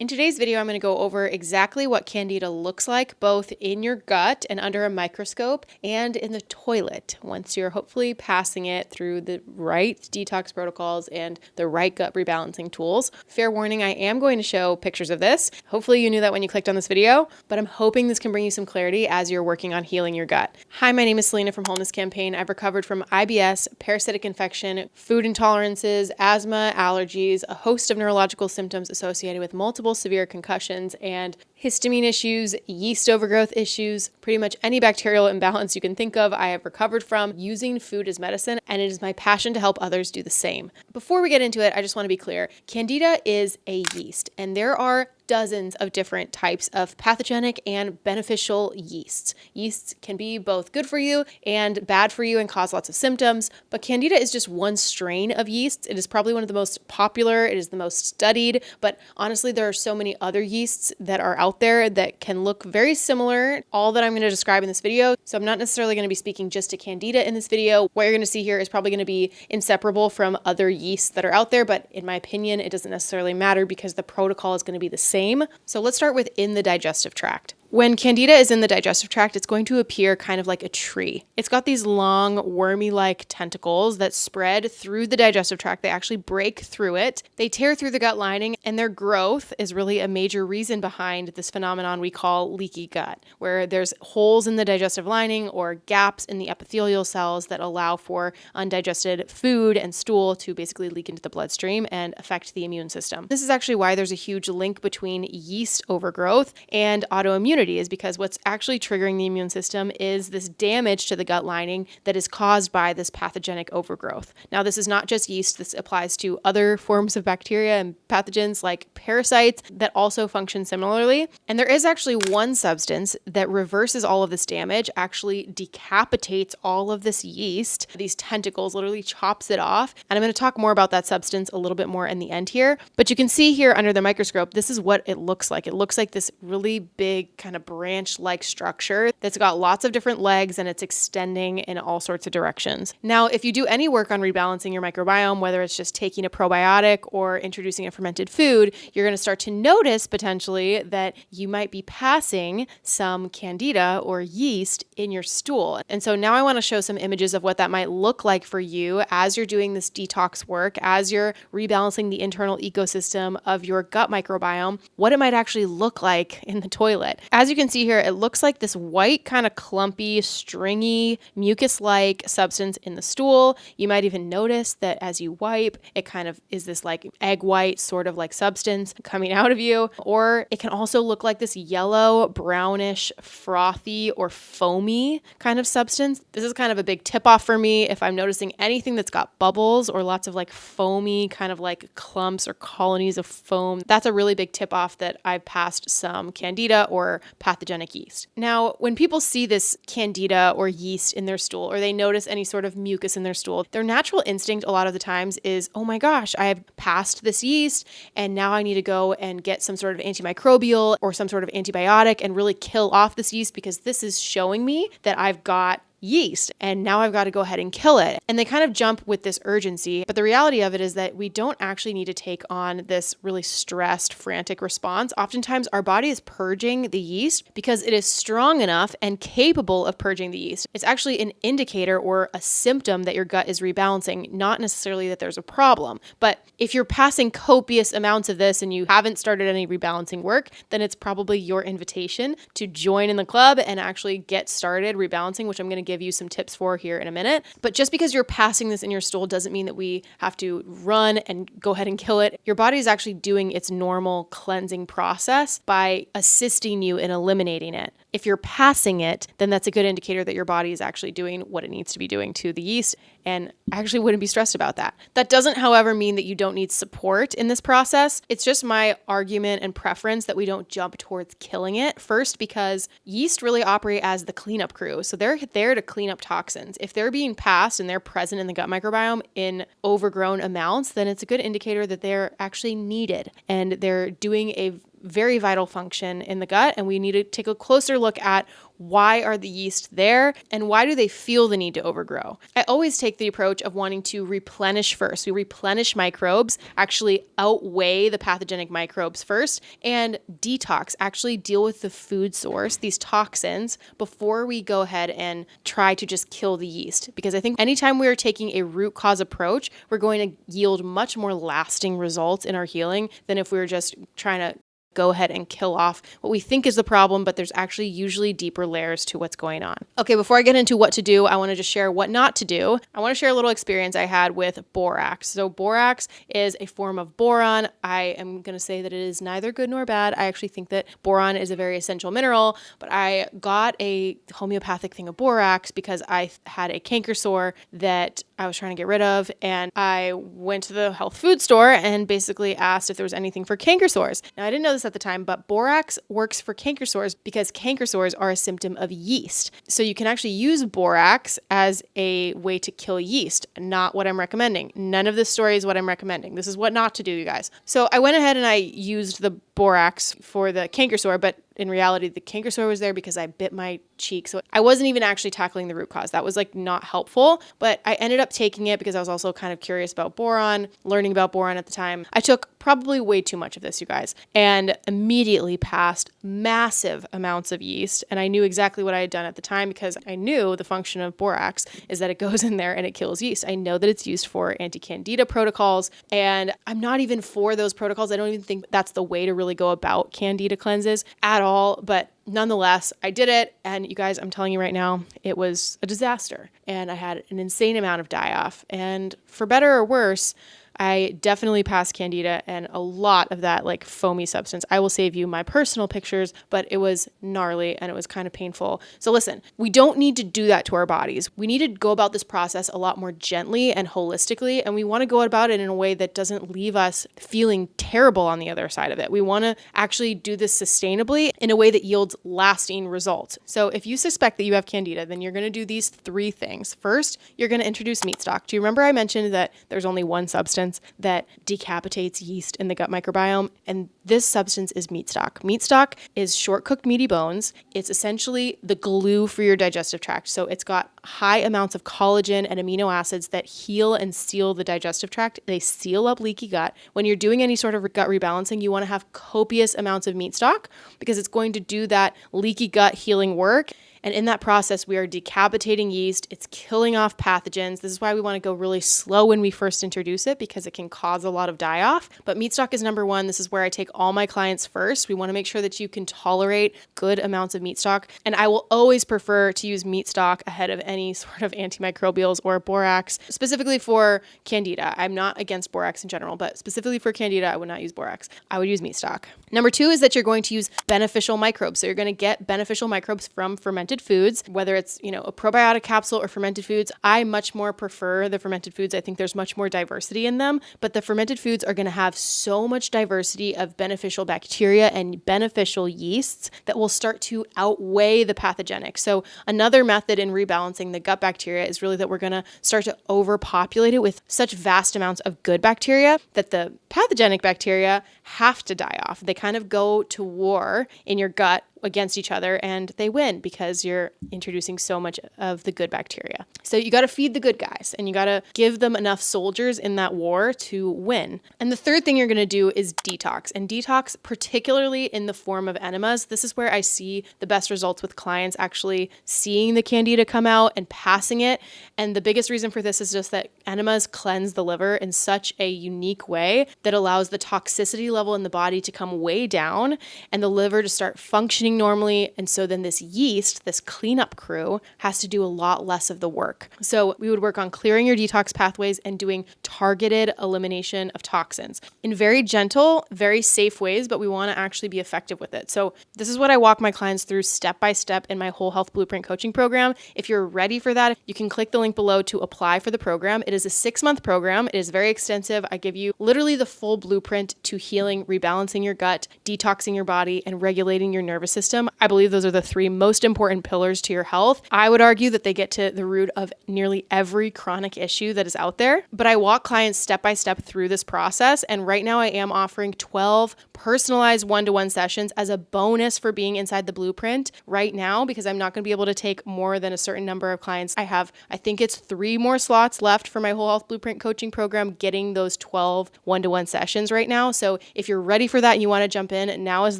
In today's video, I'm going to go over exactly what Candida looks like, both in your gut and under a microscope and in the toilet once you're hopefully passing it through the right detox protocols and the right gut rebalancing tools. Fair warning, I am going to show pictures of this. Hopefully you knew that when you clicked on this video, but I'm hoping this can bring you some clarity as you're working on healing your gut. Hi, my name is Selena from Wholeness Campaign. I've recovered from IBS, parasitic infection, food intolerances, asthma, allergies, a host of neurological symptoms associated with multiple severe concussions, and histamine issues, yeast overgrowth issues, pretty much any bacterial imbalance you can think of, I have recovered from using food as medicine, and it is my passion to help others do the same. Before we get into it, I just want to be clear. Candida is a yeast, and there are dozens of different types of pathogenic and beneficial yeasts. Yeasts can be both good for you and bad for you and cause lots of symptoms, but Candida is just one strain of yeasts. It is probably one of the most popular, it is the most studied, but honestly, there are so many other yeasts that are out there that can look very similar, all that I'm going to describe in this video. So I'm not necessarily going to be speaking just to Candida in this video. What you're going to see here is probably going to be inseparable from other yeasts that are out there, but in my opinion, it doesn't necessarily matter because the protocol is going to be the same. So let's start with in the digestive tract. When Candida is in the digestive tract, it's going to appear kind of like a tree. It's got these long, wormy-like tentacles that spread through the digestive tract. They actually break through it. They tear through the gut lining, and their growth is really a major reason behind this phenomenon we call leaky gut, where there's holes in the digestive lining or gaps in the epithelial cells that allow for undigested food and stool to basically leak into the bloodstream and affect the immune system. This is actually why there's a huge link between yeast overgrowth and autoimmunity, is because what's actually triggering the immune system is this damage to the gut lining that is caused by this pathogenic overgrowth. Now, this is not just yeast. This applies to other forms of bacteria and pathogens like parasites that also function similarly. And there is actually one substance that reverses all of this damage, actually decapitates all of this yeast, these tentacles, literally chops it off. And I'm going to talk more about that substance a little bit more in the end here. But you can see here under the microscope, this is what it looks like. It looks like this really big kind of branch-like structure that's got lots of different legs and it's extending in all sorts of directions. Now, if you do any work on rebalancing your microbiome, whether it's just taking a probiotic or introducing a fermented food, you're going to start to notice potentially that you might be passing some Candida or yeast in your stool. And so now I want to show some images of what that might look like for you as you're doing this detox work, as you're rebalancing the internal ecosystem of your gut microbiome, what it might actually look like in the toilet. As you can see here, it looks like this white kind of clumpy, stringy, mucus-like substance in the stool. You might even notice that as you wipe, it kind of is this like egg white sort of like substance coming out of you. Or it can also look like this yellow, brownish, frothy or foamy kind of substance. This is kind of a big tip off for me. If I'm noticing anything that's got bubbles or lots of like foamy kind of like clumps or colonies of foam, that's a really big tip off that I've passed some Candida or pathogenic yeast. Now, when people see this Candida or yeast in their stool, or they notice any sort of mucus in their stool, their natural instinct a lot of the times is, oh my gosh, I have passed this yeast and now I need to go and get some sort of antimicrobial or some sort of antibiotic and really kill off this yeast because this is showing me that I've got yeast and now I've got to go ahead and kill it. And they kind of jump with this urgency. But the reality of it is that we don't actually need to take on this really stressed, frantic response. Oftentimes our body is purging the yeast because it is strong enough and capable of purging the yeast. It's actually an indicator or a symptom that your gut is rebalancing, not necessarily that there's a problem. But if you're passing copious amounts of this and you haven't started any rebalancing work, then it's probably your invitation to join in the club and actually get started rebalancing, which I'm going to give you some tips for here in a minute. But just because you're passing this in your stool doesn't mean that we have to run and go ahead and kill it. Your body is actually doing its normal cleansing process by assisting you in eliminating it. If you're passing it, then that's a good indicator that your body is actually doing what it needs to be doing to the yeast. And I actually wouldn't be stressed about that. That doesn't, however, mean that you don't need support in this process. It's just my argument and preference that we don't jump towards killing it. First, because yeast really operate as the cleanup crew. So they're there to clean up toxins. If they're being passed and they're present in the gut microbiome in overgrown amounts, then it's a good indicator that they're actually needed and they're doing a very vital function in the gut, and we need to take a closer look at why are the yeast there and why do they feel the need to overgrow. I always take the approach of wanting to replenish first. We replenish microbes, actually outweigh the pathogenic microbes first, and detox, actually deal with the food source, these toxins, before we go ahead and try to just kill the yeast. Because I think anytime we are taking a root cause approach, we're going to yield much more lasting results in our healing than if we were just trying to go ahead and kill off what we think is the problem, but there's actually usually deeper layers to what's going on. Okay, before I get into what to do, I want to just share what not to do. I want to share a little experience I had with borax. So borax is a form of boron. I am going to say that it is neither good nor bad. I actually think that boron is a very essential mineral, but I got a homeopathic thing of borax because I had a canker sore that I was trying to get rid of, and I went to the health food store and basically asked if there was anything for canker sores. Now, I didn't know this at the time, but borax works for canker sores because canker sores are a symptom of yeast. So you can actually use borax as a way to kill yeast. Not what I'm recommending. None of this story is what I'm recommending. This is what not to do, you guys. So I went ahead and I used the borax for the canker sore, but in reality, the canker sore was there because I bit my cheek. So I wasn't even actually tackling the root cause. That was like not helpful, but I ended up taking it because I was also kind of curious about boron, learning about boron at the time. I took probably way too much of this, you guys, and immediately passed massive amounts of yeast. And I knew exactly what I had done at the time because I knew the function of borax is that it goes in there and it kills yeast. I know that it's used for anti-Candida protocols, and I'm not even for those protocols. I don't even think that's the way to really go about Candida cleanses at all, but nonetheless, I did it, and you guys, I'm telling you right now, it was a disaster, and I had an insane amount of die-off, and for better or worse, I definitely passed Candida and a lot of that like foamy substance. I will save you my personal pictures, but it was gnarly and it was kind of painful. So listen, we don't need to do that to our bodies. We need to go about this process a lot more gently and holistically, and we want to go about it in a way that doesn't leave us feeling terrible on the other side of it. We want to actually do this sustainably in a way that yields lasting results. So if you suspect that you have Candida, then you're going to do these 3 things. First, you're going to introduce meat stock. Do you remember I mentioned that there's only one substance that decapitates yeast in the gut microbiome? And this substance is meat stock. Meat stock is short cooked meaty bones. It's essentially the glue for your digestive tract. So it's got high amounts of collagen and amino acids that heal and seal the digestive tract. They seal up leaky gut. When you're doing any sort of gut rebalancing, you want to have copious amounts of meat stock because it's going to do that leaky gut healing work. And in that process, we are decapitating yeast. It's killing off pathogens. This is why we want to go really slow when we first introduce it because it can cause a lot of die-off. But meat stock is number 1. This is where I take all my clients first. We want to make sure that you can tolerate good amounts of meat stock. And I will always prefer to use meat stock ahead of any sort of antimicrobials or borax, specifically for Candida. I'm not against borax in general, but specifically for Candida, I would not use borax. I would use meat stock. Number 2 is that you're going to use beneficial microbes. So you're going to get beneficial microbes from fermented foods, whether it's, a probiotic capsule or fermented foods. I much more prefer the fermented foods. I think there's much more diversity in them, but the fermented foods are going to have so much diversity of beneficial bacteria and beneficial yeasts that will start to outweigh the pathogenic. So another method in rebalancing the gut bacteria is really that we're going to start to overpopulate it with such vast amounts of good bacteria that the pathogenic bacteria have to die off. They kind of go to war in your gut against each other and they win because you're introducing so much of the good bacteria. So you got to feed the good guys and you got to give them enough soldiers in that war to win. And the third thing you're going to do is detox. And detox, particularly in the form of enemas, this is where I see the best results with clients actually seeing the Candida come out and passing it. And the biggest reason for this is just that enemas cleanse the liver in such a unique way that allows the toxicity level in the body to come way down and the liver to start functioning normally. And so then this yeast, this cleanup crew, has to do a lot less of the work. So we would work on clearing your detox pathways and doing targeted elimination of toxins in very gentle, very safe ways, but we want to actually be effective with it. So this is what I walk my clients through step by step in my Whole Health Blueprint coaching program. If you're ready for that, you can click the link below to apply for the program. It is a 6-month program. It is very extensive. I give you literally the full blueprint to healing, rebalancing your gut, detoxing your body, and regulating your nervous system system. I believe those are the three most important pillars to your health. I would argue that they get to the root of nearly every chronic issue that is out there, but I walk clients step by step through this process. And right now I am offering 12 personalized one-to-one sessions as a bonus for being inside the blueprint right now, because I'm not going to be able to take more than a certain number of clients. I think it's 3 more slots left for my Whole Health Blueprint coaching program, getting those 12 one-to-one sessions right now. So if you're ready for that and you want to jump in, now is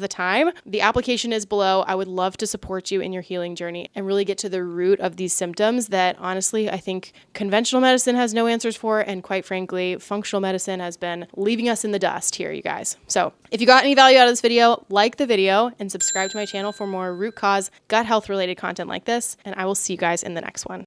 the time. The application is below. I would love to support you in your healing journey and really get to the root of these symptoms that honestly, I think conventional medicine has no answers for. And quite frankly, functional medicine has been leaving us in the dust here, you guys. So if you got any value out of this video, like the video and subscribe to my channel for more root cause gut health related content like this. And I will see you guys in the next one.